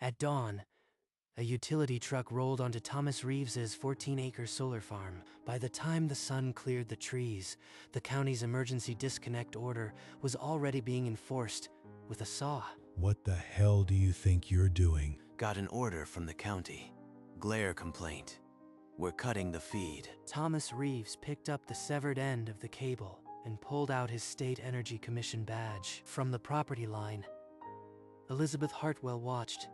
At dawn, a utility truck rolled onto Thomas Reeves's 14-acre solar farm. By the time the sun cleared the trees, the county's emergency disconnect order was already being enforced with a saw. What the hell do you think you're doing? Got an order from the county. Glare complaint. We're cutting the feed. Thomas Reeves picked up the severed end of the cable and pulled out his State Energy Commission badge from the property line. Elizabeth Hartwell watched,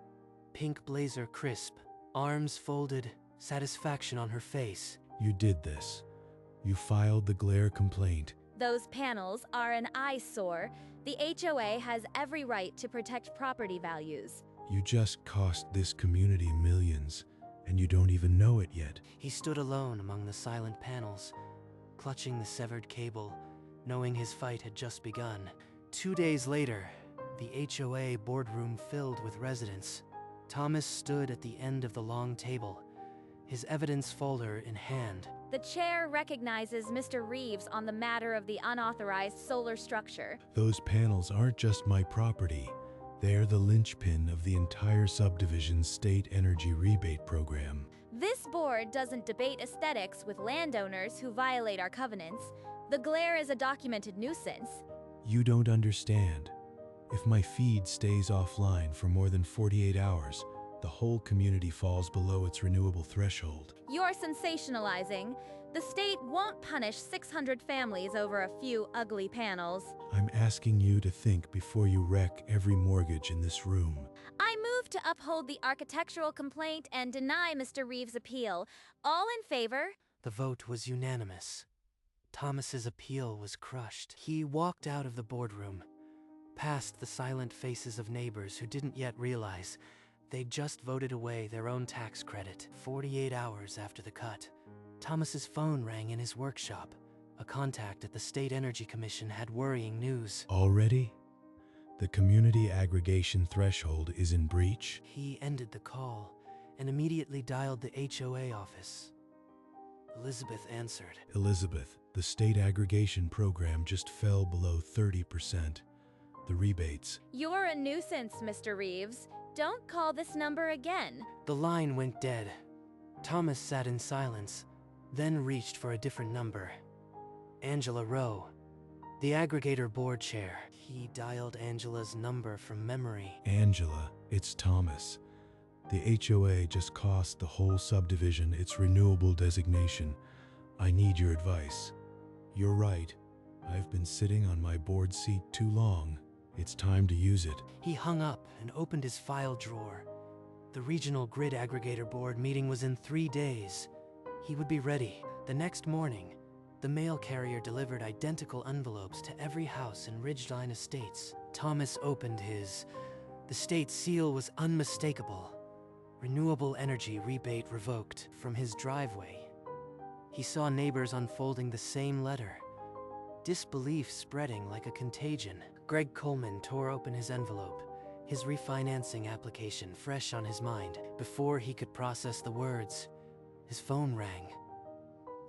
pink blazer crisp, arms folded, satisfaction on her face. You did this. You filed the glare complaint. Those panels are an eyesore. The HOA has every right to protect property values. You just cost this community millions, and you don't even know it yet. He stood alone among the silent panels, clutching the severed cable, knowing his fight had just begun. 2 days later, the HOA boardroom filled with residents. Thomas stood at the end of the long table, his evidence folder in hand. The chair recognizes Mr. Reeves on the matter of the unauthorized solar structure. Those panels aren't just my property. They're the linchpin of the entire Subdivision's state energy rebate program. This board doesn't debate aesthetics with landowners who violate our covenants. The glare is a documented nuisance. You don't understand. If my feed stays offline for more than 48 hours, the whole community falls below its renewable threshold. You're sensationalizing. The state won't punish 600 families over a few ugly panels. I'm asking you to think before you wreck every mortgage in this room. I move to uphold the architectural complaint and deny Mr. Reeves' appeal. All in favor? The vote was unanimous. Thomas's appeal was crushed. He walked out of the boardroom, past the silent faces of neighbors who didn't yet realize they'd just voted away their own tax credit. 48 hours after the cut, Thomas's phone rang in his workshop. A contact at the State Energy Commission had worrying news. Already? The community aggregation threshold is in breach? He ended the call and immediately dialed the HOA office. Elizabeth answered. Elizabeth, the state aggregation program just fell below 30%. The rebates. You're a nuisance, Mr. Reeves. Don't call this number again. The line went dead. Thomas sat in silence, then reached for a different number. Angela Rowe, the aggregator board chair. He dialed Angela's number from memory. Angela, it's Thomas. The HOA just cost the whole subdivision its renewable designation. I need your advice. You're right. I've been sitting on my board seat too long. It's time to use it. He hung up and opened his file drawer. The regional grid aggregator board meeting was in 3 days. He would be ready. The next morning, the mail carrier delivered identical envelopes to every house in Ridgeline Estates. Thomas opened his. The state seal was unmistakable. Renewable energy rebate revoked from his driveway. He saw neighbors unfolding the same letter. Disbelief spreading like a contagion. Greg Coleman tore open his envelope, his refinancing application fresh on his mind. Before he could process the words, his phone rang.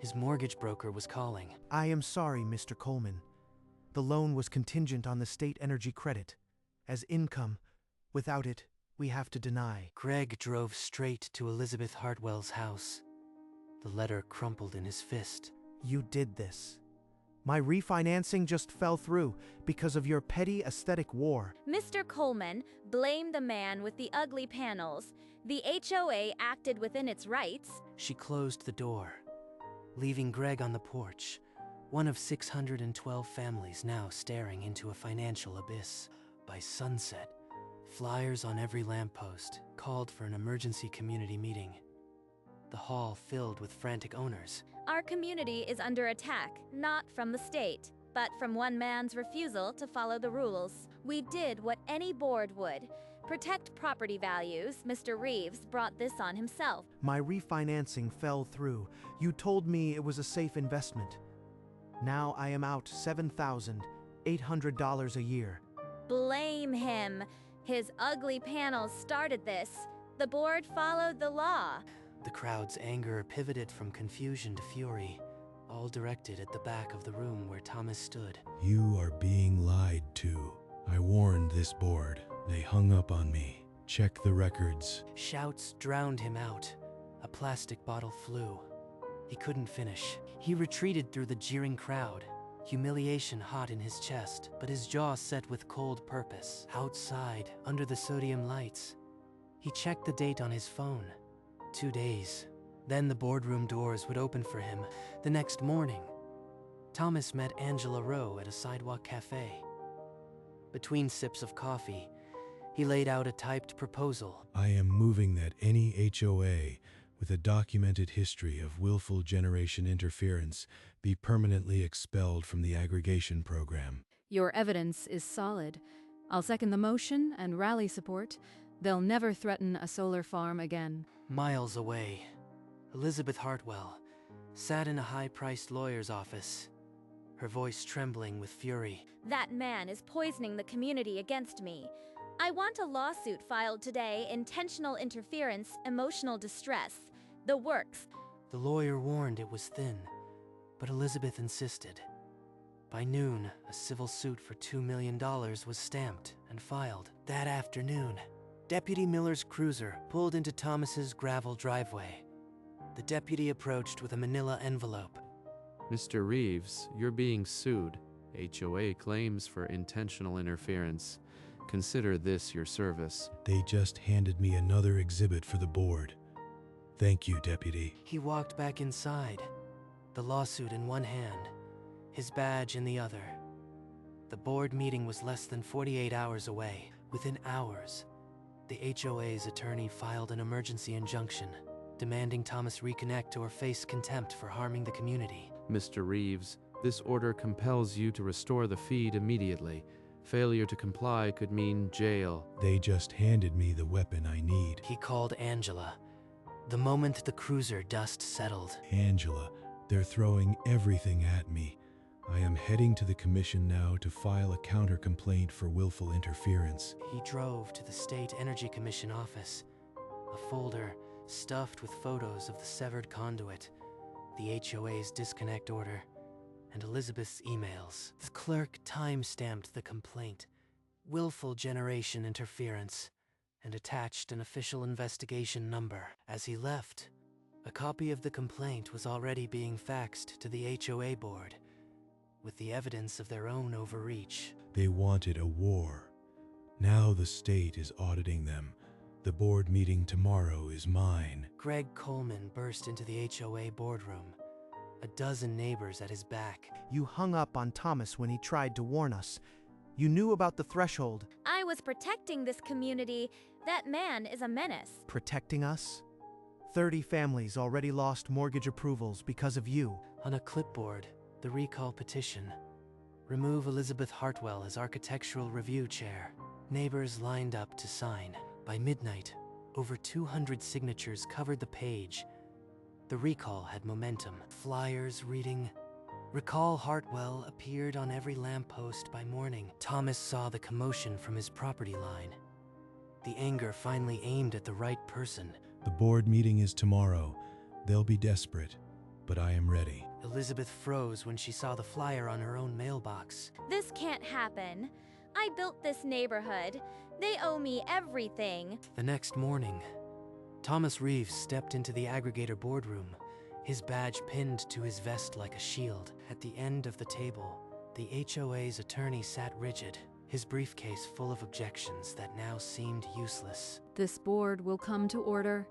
His mortgage broker was calling. I am sorry, Mr. Coleman. The loan was contingent on the state energy credit. As income, without it, we have to deny. Greg drove straight to Elizabeth Hartwell's house. The letter crumpled in his fist. You did this. My refinancing just fell through because of your petty aesthetic war. Mr. Coleman, blame the man with the ugly panels. The HOA acted within its rights. She closed the door, leaving Greg on the porch, one of 612 families now staring into a financial abyss. By sunset, flyers on every lamppost called for an emergency community meeting. The hall filled with frantic owners. Our community is under attack, not from the state, but from one man's refusal to follow the rules. We did what any board would. Protect property values. Mr. Reeves brought this on himself. My refinancing fell through. You told me it was a safe investment. Now I am out $7,800 a year. Blame him. His ugly panels started this. The board followed the law. The crowd's anger pivoted from confusion to fury, all directed at the back of the room where Thomas stood. You are being lied to. I warned this board. They hung up on me. Check the records. Shouts drowned him out. A plastic bottle flew. He couldn't finish. He retreated through the jeering crowd, humiliation hot in his chest, but his jaw set with cold purpose. Outside, under the sodium lights, he checked the date on his phone. 2 days. Then the boardroom doors would open for him. The next morning, Thomas met Angela Rowe at a sidewalk cafe. Between sips of coffee, he laid out a typed proposal. I am moving that any HOA with a documented history of willful generation interference be permanently expelled from the aggregation program. Your evidence is solid. I'll second the motion and rally support. They'll never threaten a solar farm again. Miles away, Elizabeth Hartwell sat in a high-priced lawyer's office, her voice trembling with fury. That man is poisoning the community against me. I want a lawsuit filed today, intentional interference, emotional distress, the works. The lawyer warned it was thin, but Elizabeth insisted. By noon, a civil suit for $2 million was stamped and filed. That afternoon, Deputy Miller's cruiser pulled into Thomas's gravel driveway. The deputy approached with a manila envelope. Mr. Reeves, you're being sued. HOA claims for intentional interference. Consider this your service. They just handed me another exhibit for the board. Thank you, Deputy. He walked back inside, the lawsuit in one hand, his badge in the other. The board meeting was less than 48 hours away. Within hours, the HOA's attorney filed an emergency injunction, demanding Thomas reconnect or face contempt for harming the community. Mr. Reeves, this order compels you to restore the feed immediately. Failure to comply could mean jail. They just handed me the weapon I need. He called Angela. The moment the cruiser dust settled. Angela, they're throwing everything at me. I am heading to the commission now to file a counter-complaint for willful interference. He drove to the State Energy Commission office. A folder stuffed with photos of the severed conduit, the HOA's disconnect order, and Elizabeth's emails. The clerk time-stamped the complaint, willful generation interference, and attached an official investigation number. As he left, a copy of the complaint was already being faxed to the HOA board, with the evidence of their own overreach. They wanted a war. Now the state is auditing them. The board meeting tomorrow is mine. Greg Coleman burst into the HOA boardroom, a dozen neighbors at his back. You hung up on Thomas when he tried to warn us. You knew about the threshold. I was protecting this community. That man is a menace. Protecting us? 30 families already lost mortgage approvals because of you. On a clipboard, the recall petition. Remove Elizabeth Hartwell as architectural review chair. Neighbors lined up to sign. By midnight, over 200 signatures covered the page. The recall had momentum. Flyers reading, "Recall Hartwell" appeared on every lamppost by morning. Thomas saw the commotion from his property line. The anger finally aimed at the right person. The board meeting is tomorrow. They'll be desperate, but I am ready. Elizabeth froze when she saw the flyer on her own mailbox. This can't happen. I built this neighborhood. They owe me everything. The next morning, Thomas Reeves stepped into the aggregator boardroom, his badge pinned to his vest like a shield. At the end of the table, the HOA's attorney sat rigid, his briefcase full of objections that now seemed useless. This board will come to order.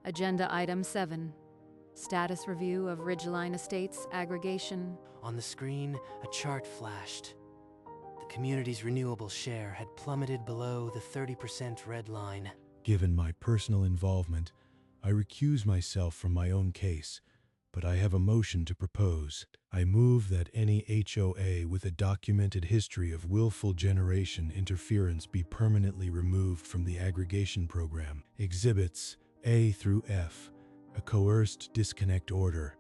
Agenda Item 7. Status review of Ridgeline Estates aggregation. On the screen, a chart flashed. The community's renewable share had plummeted below the 30% red line. Given my personal involvement, I recuse myself from my own case, but I have a motion to propose. I move that any HOA with a documented history of willful generation interference be permanently removed from the aggregation program. Exhibits A through F, a coerced disconnect order,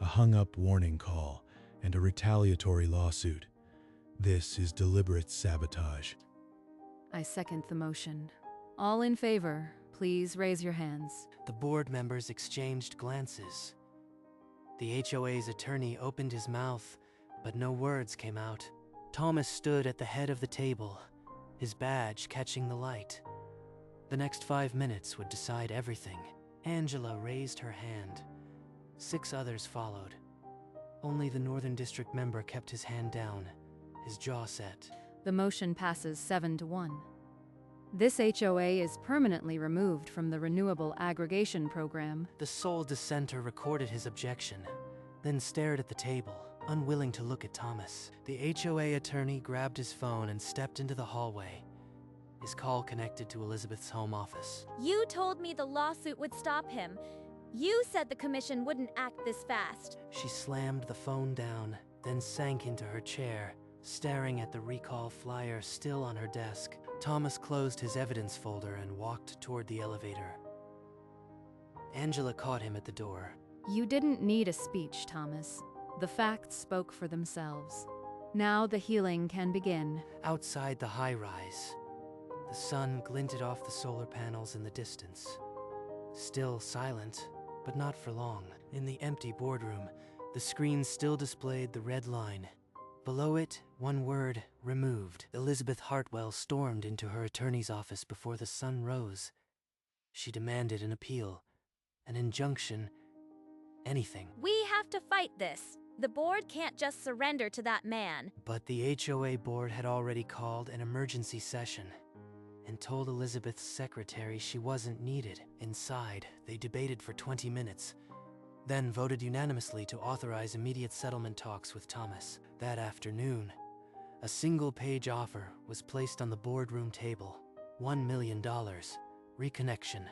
a hung-up warning call, and a retaliatory lawsuit. This is deliberate sabotage. I second the motion. All in favor, please raise your hands. The board members exchanged glances. The HOA's attorney opened his mouth, but no words came out. Thomas stood at the head of the table, his badge catching the light. The next 5 minutes would decide everything. Angela raised her hand. 6 others followed. Only the Northern District member kept his hand down, his jaw set. The motion passes 7-1. This HOA is permanently removed from the Renewable Aggregation Program. The sole dissenter recorded his objection, then stared at the table, unwilling to look at Thomas. The HOA attorney grabbed his phone and stepped into the hallway. His call connected to Elizabeth's home office. You told me the lawsuit would stop him. You said the commission wouldn't act this fast. She slammed the phone down, then sank into her chair, staring at the recall flyer still on her desk. Thomas closed his evidence folder and walked toward the elevator. Angela caught him at the door. You didn't need a speech, Thomas. The facts spoke for themselves. Now the healing can begin. Outside the high-rise, the sun glinted off the solar panels in the distance. Still silent, but not for long. In the empty boardroom, the screen still displayed the red line. Below it, one word, removed. Elizabeth Hartwell stormed into her attorney's office before the sun rose. She demanded an appeal, an injunction, anything. We have to fight this. The board can't just surrender to that man. But the HOA board had already called an emergency session and told Elizabeth's secretary she wasn't needed. Inside, they debated for 20 minutes, then voted unanimously to authorize immediate settlement talks with Thomas. That afternoon, a single-page offer was placed on the boardroom table. $1 million, reconnection,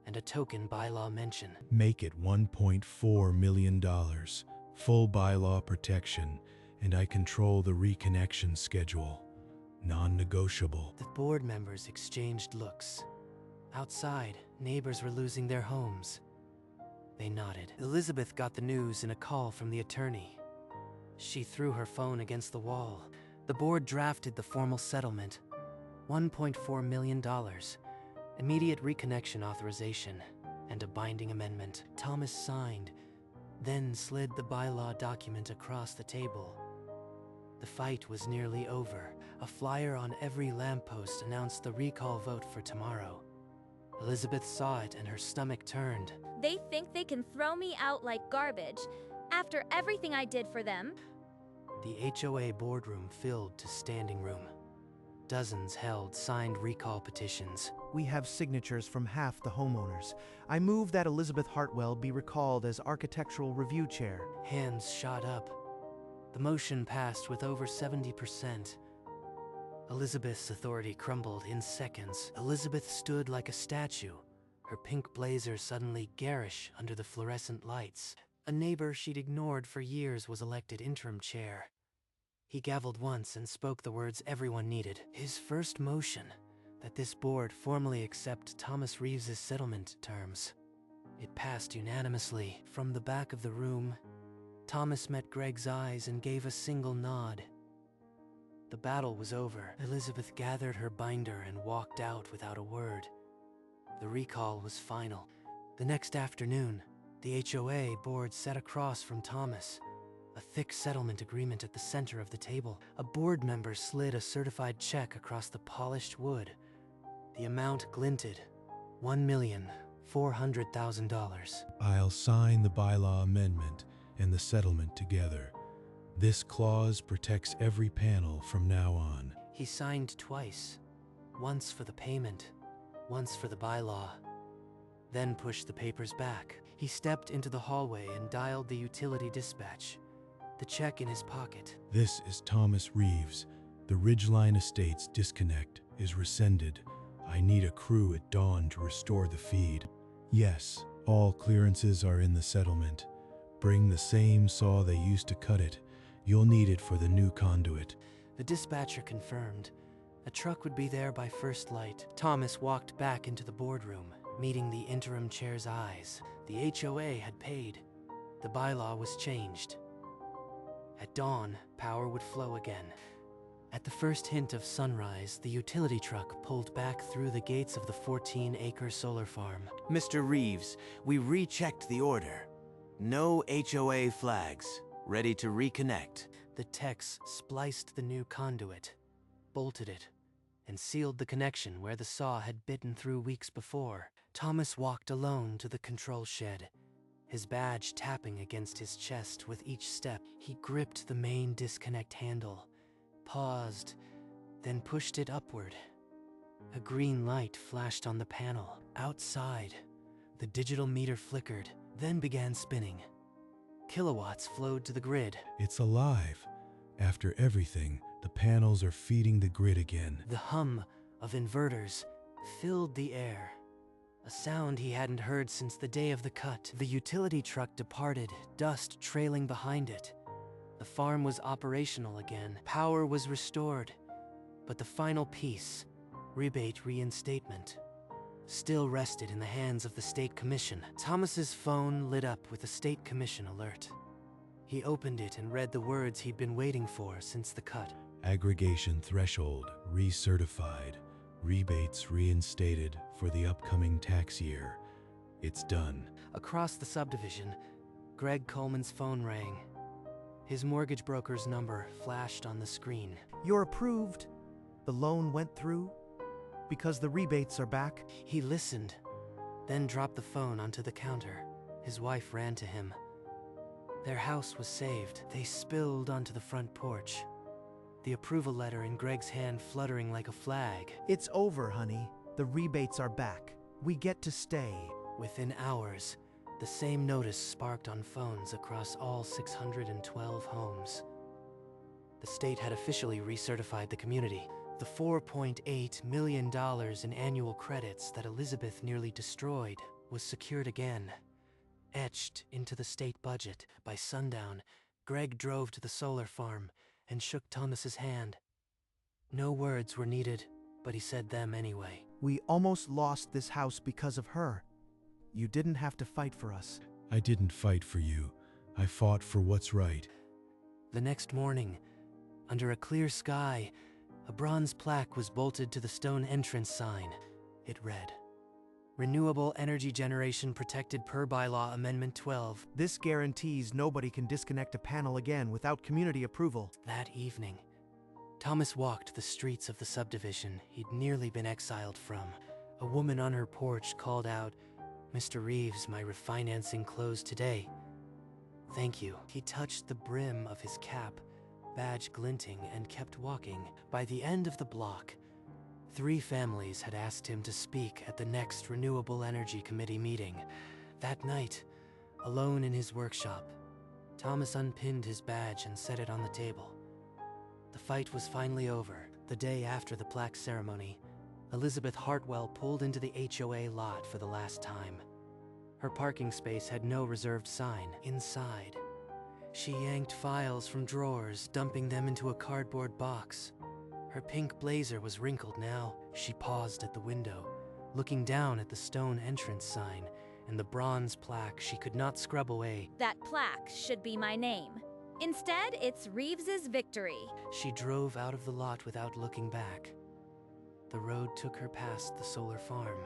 and a token bylaw mention. Make it $1.4 million, full bylaw protection, and I control the reconnection schedule. Non-negotiable. The board members exchanged looks. Outside, neighbors were losing their homes. They nodded. Elizabeth got the news in a call from the attorney. She threw her phone against the wall. The board drafted the formal settlement. $1.4 million, immediate reconnection authorization, and a binding amendment. Thomas signed, then slid the bylaw document across the table. The fight was nearly over. A flyer on every lamppost announced the recall vote for tomorrow. Elizabeth saw it and her stomach turned. They think they can throw me out like garbage after everything I did for them. The HOA boardroom filled to standing room. Dozens held signed recall petitions. We have signatures from half the homeowners. I move that Elizabeth Hartwell be recalled as Architectural Review Chair. Hands shot up. The motion passed with over 70%. Elizabeth's authority crumbled in seconds. Elizabeth stood like a statue, her pink blazer suddenly garish under the fluorescent lights. A neighbor she'd ignored for years was elected interim chair. He gavelled once and spoke the words everyone needed. His first motion, that this board formally accept Thomas Reeves's settlement terms. It passed unanimously. From the back of the room, Thomas met Greg's eyes and gave a single nod. The battle was over. Elizabeth gathered her binder and walked out without a word. The recall was final. The next afternoon, the HOA board sat across from Thomas, a thick settlement agreement at the center of the table. A board member slid a certified check across the polished wood. The amount glinted, $1,400,000. I'll sign the bylaw amendment and the settlement together. This clause protects every panel from now on. He signed twice, once for the payment, once for the bylaw, then pushed the papers back. He stepped into the hallway and dialed the utility dispatch, the check in his pocket. This is Thomas Reeves. The Ridgeline Estates disconnect is rescinded. I need a crew at dawn to restore the feed. Yes, all clearances are in the settlement. Bring the same saw they used to cut it. You'll need it for the new conduit. The dispatcher confirmed. A truck would be there by first light. Thomas walked back into the boardroom, meeting the interim chair's eyes. The HOA had paid. The bylaw was changed. At dawn, power would flow again. At the first hint of sunrise, the utility truck pulled back through the gates of the 14-acre solar farm. Mr. Reeves, we rechecked the order. No HOA flags. Ready to reconnect. The techs spliced the new conduit, bolted it, and sealed the connection where the saw had bitten through weeks before. Thomas walked alone to the control shed, his badge tapping against his chest with each step. He gripped the main disconnect handle, paused, then pushed it upward. A green light flashed on the panel. Outside, the digital meter flickered, then began spinning. Kilowatts flowed to the grid. It's alive. After everything, the panels are feeding the grid again. The hum of inverters filled the air, a sound he hadn't heard since the day of the cut. The utility truck departed, dust trailing behind it. The farm was operational again. Power was restored. But the final piece, rebate reinstatement, still rested in the hands of the State Commission. Thomas's phone lit up with a State Commission alert. He opened it and read the words he'd been waiting for since the cut. Aggregation threshold recertified. Rebates reinstated for the upcoming tax year. It's done. Across the subdivision, Greg Coleman's phone rang. His mortgage broker's number flashed on the screen. You're approved. The loan went through because the rebates are back. He listened, then dropped the phone onto the counter. His wife ran to him. Their house was saved. They spilled onto the front porch, the approval letter in Greg's hand fluttering like a flag. It's over, honey. The rebates are back. We get to stay. Within hours, the same notice sparked on phones across all 612 homes. The state had officially recertified the community. The $4.8 million in annual credits that Elizabeth nearly destroyed was secured again, etched into the state budget. By sundown, Greg drove to the solar farm and shook Thomas's hand. No words were needed, but he said them anyway. We almost lost this house because of her. You didn't have to fight for us. I didn't fight for you. I fought for what's right. The next morning, under a clear sky, a bronze plaque was bolted to the stone entrance sign. It read, "Renewable Energy Generation Protected per Bylaw Amendment 12. This guarantees nobody can disconnect a panel again without community approval." That evening, Thomas walked the streets of the subdivision he'd nearly been exiled from. A woman on her porch called out, "Mr. Reeves, my refinancing closed today." "Thank you." He touched the brim of his cap, badge glinting, and kept walking. By the end of the block, 3 families had asked him to speak at the next Renewable Energy Committee meeting. That night, alone in his workshop, Thomas unpinned his badge and set it on the table. The fight was finally over. The day after the plaque ceremony, Elizabeth Hartwell pulled into the HOA lot for the last time. Her parking space had no reserved sign. Inside, she yanked files from drawers, dumping them into a cardboard box. Her pink blazer was wrinkled now. She paused at the window, looking down at the stone entrance sign and the bronze plaque she could not scrub away. That plaque should be my name. Instead, it's Reeves's victory. She drove out of the lot without looking back. The road took her past the solar farm.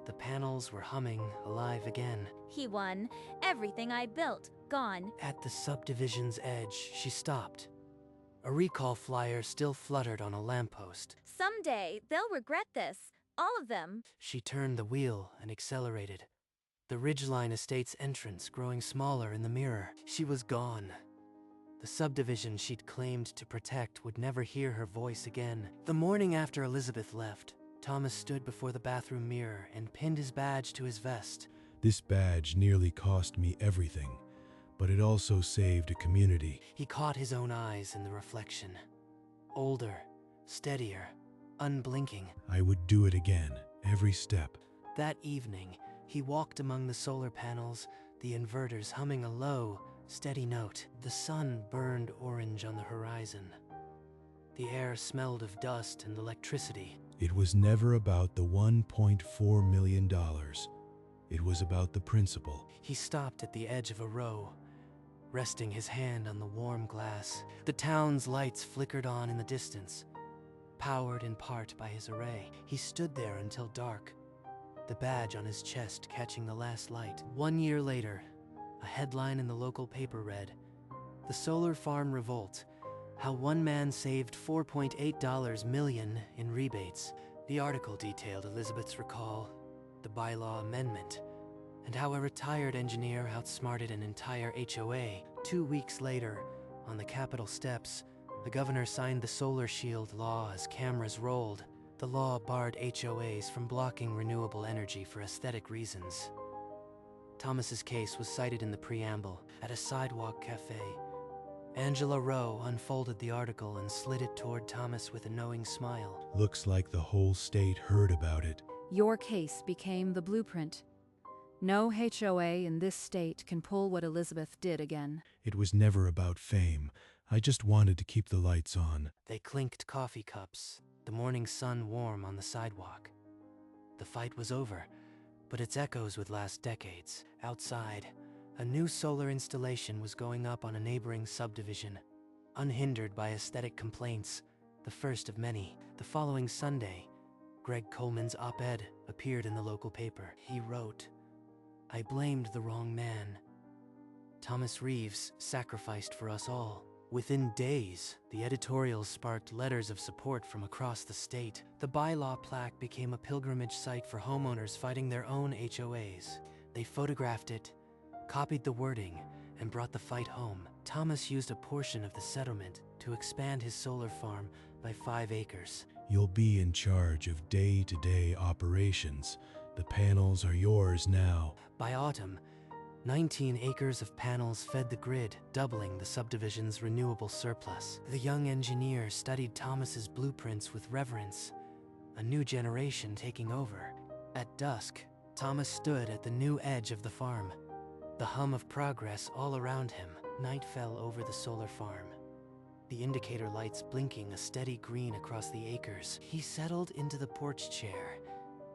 The panels were humming, alive again. He won. Everything I built, gone. At the subdivision's edge, she stopped. A recall flyer still fluttered on a lamppost. Someday, they'll regret this. All of them. She turned the wheel and accelerated, the Ridgeline Estates entrance growing smaller in the mirror. She was gone. The subdivision she'd claimed to protect would never hear her voice again. The morning after Elizabeth left, Thomas stood before the bathroom mirror and pinned his badge to his vest. This badge nearly cost me everything, but it also saved a community. He caught his own eyes in the reflection. Older, steadier, unblinking. I would do it again, every step. That evening, he walked among the solar panels, the inverters humming a low, steady note. The sun burned orange on the horizon. The air smelled of dust and electricity. It was never about the $1.4 million. It was about the principle. He stopped at the edge of a row, resting his hand on the warm glass. The town's lights flickered on in the distance, powered in part by his array. He stood there until dark, the badge on his chest catching the last light. 1 year later, a headline in the local paper read, "The Solar Farm Revolt. how one man saved $4.8 million in rebates. The article detailed Elizabeth's recall, the bylaw amendment, and how a retired engineer outsmarted an entire HOA. 2 weeks later, on the Capitol steps, the governor signed the Solar Shield law as cameras rolled. The law barred HOAs from blocking renewable energy for aesthetic reasons. Thomas's case was cited in the preamble at a sidewalk cafe. Angela Rowe unfolded the article and slid it toward Thomas with a knowing smile. Looks like the whole state heard about it. Your case became the blueprint. No HOA in this state can pull what Elizabeth did again. It was never about fame. I just wanted to keep the lights on. They clinked coffee cups, the morning sun warm on the sidewalk. The fight was over, but its echoes would last decades. Outside, a new solar installation was going up on a neighboring subdivision, unhindered by aesthetic complaints, the first of many. The following Sunday, Greg Coleman's op-ed appeared in the local paper. He wrote, "I blamed the wrong man. Thomas Reeves sacrificed for us all." Within days, the editorials sparked letters of support from across the state. The bylaw plaque became a pilgrimage site for homeowners fighting their own HOAs. They photographed it, copied the wording, and brought the fight home. Thomas used a portion of the settlement to expand his solar farm by 5 acres. You'll be in charge of day-to-day operations. The panels are yours now. By autumn, 19 acres of panels fed the grid, doubling the subdivision's renewable surplus. The young engineer studied Thomas's blueprints with reverence, a new generation taking over. At dusk, Thomas stood at the new edge of the farm, the hum of progress all around him. Night fell over the solar farm, the indicator lights blinking a steady green across the acres. He settled into the porch chair,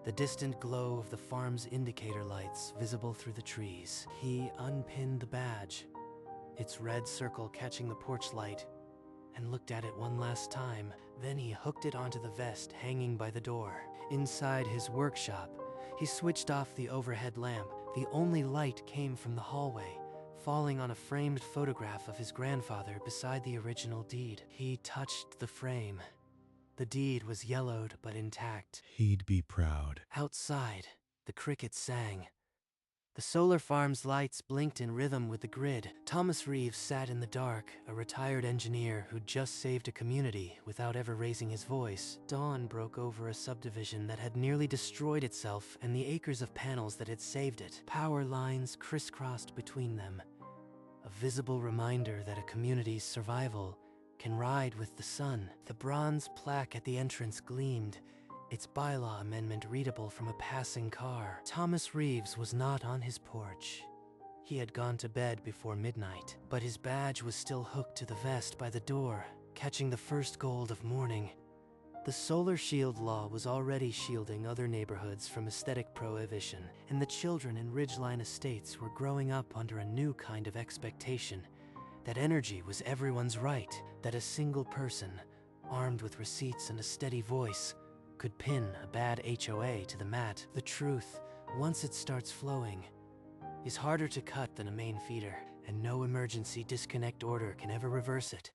the distant glow of the farm's indicator lights visible through the trees. He unpinned the badge, its red circle catching the porch light, and looked at it one last time. Then he hooked it onto the vest hanging by the door. Inside his workshop, he switched off the overhead lamp. The only light came from the hallway, falling on a framed photograph of his grandfather beside the original deed. He touched the frame. The deed was yellowed but intact. He'd be proud. Outside, the crickets sang. The solar farm's lights blinked in rhythm with the grid. Thomas Reeves sat in the dark, a retired engineer who'd just saved a community without ever raising his voice. Dawn broke over a subdivision that had nearly destroyed itself and the acres of panels that had saved it. Power lines crisscrossed between them, a visible reminder that a community's survival can ride with the sun. The bronze plaque at the entrance gleamed, its bylaw amendment readable from a passing car. Thomas Reeves was not on his porch. He had gone to bed before midnight, but his badge was still hooked to the vest by the door, catching the first gold of morning. The Solar Shield law was already shielding other neighborhoods from aesthetic prohibition, and the children in Ridgeline Estates were growing up under a new kind of expectation, that energy was everyone's right, that a single person, armed with receipts and a steady voice, could pin a bad HOA to the mat. The truth, once it starts flowing, is harder to cut than a main feeder, and no emergency disconnect order can ever reverse it.